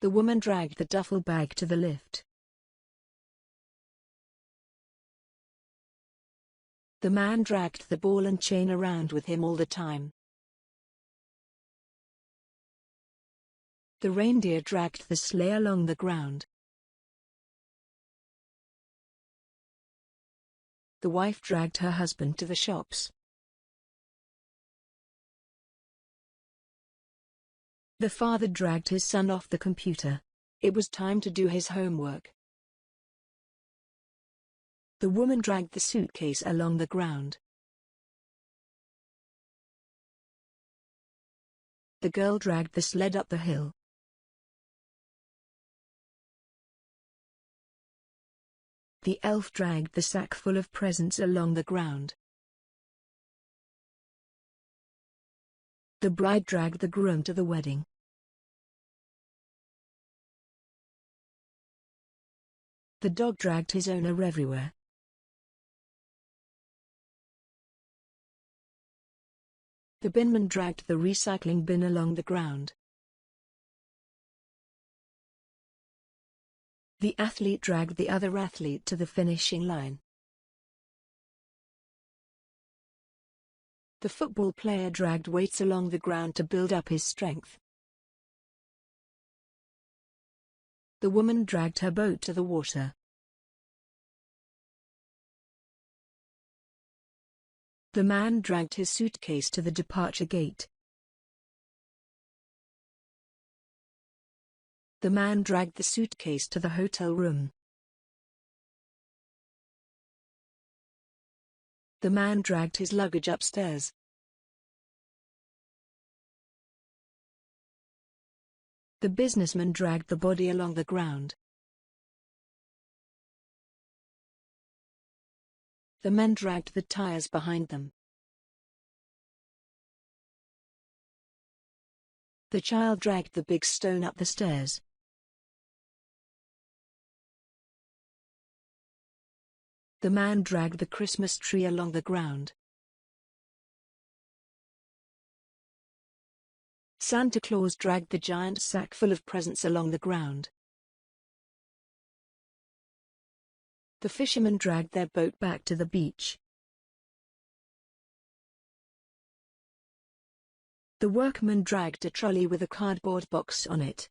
The woman dragged the duffel bag to the lift. The man dragged the ball and chain around with him all the time. The reindeer dragged the sleigh along the ground. The wife dragged her husband to the shops. The father dragged his son off the computer. It was time to do his homework. The woman dragged the suitcase along the ground. The girl dragged the sled up the hill. The elf dragged the sack full of presents along the ground. The bride dragged the groom to the wedding. The dog dragged his owner everywhere. The binman dragged the recycling bin along the ground. The athlete dragged the other athlete to the finishing line. The football player dragged weights along the ground to build up his strength. The woman dragged her boat to the water. The man dragged his suitcase to the departure gate. The man dragged the suitcase to the hotel room. The man dragged his luggage upstairs. The businessman dragged the body along the ground. The men dragged the tires behind them. The child dragged the big stone up the stairs. The man dragged the Christmas tree along the ground. Santa Claus dragged the giant sack full of presents along the ground. The fishermen dragged their boat back to the beach. The workman dragged a trolley with a cardboard box on it.